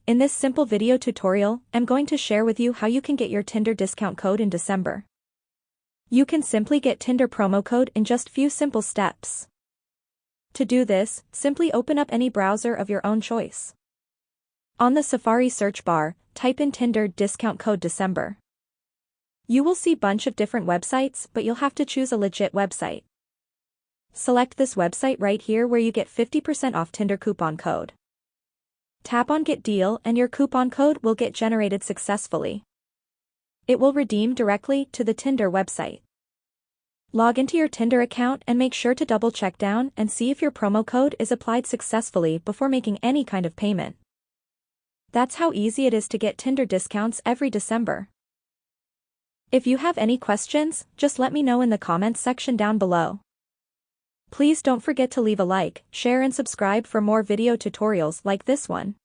In this simple video tutorial, I'm going to share with you how you can get your Tinder discount code in December. You can simply get Tinder promo code in just few simple steps. To do this, simply open up any browser of your own choice. On the Safari search bar, type in Tinder discount code December. You will see bunch of different websites, but you'll have to choose a legit website. Select this website right here where you get 50% off Tinder coupon code. Tap on Get Deal and your coupon code will get generated successfully. It will redeem directly to the Tinder website. Log into your Tinder account and make sure to double check down and see if your promo code is applied successfully before making any kind of payment. That's how easy it is to get Tinder discounts every December. If you have any questions, just let me know in the comments section down below. Please don't forget to leave a like, share and subscribe for more video tutorials like this one.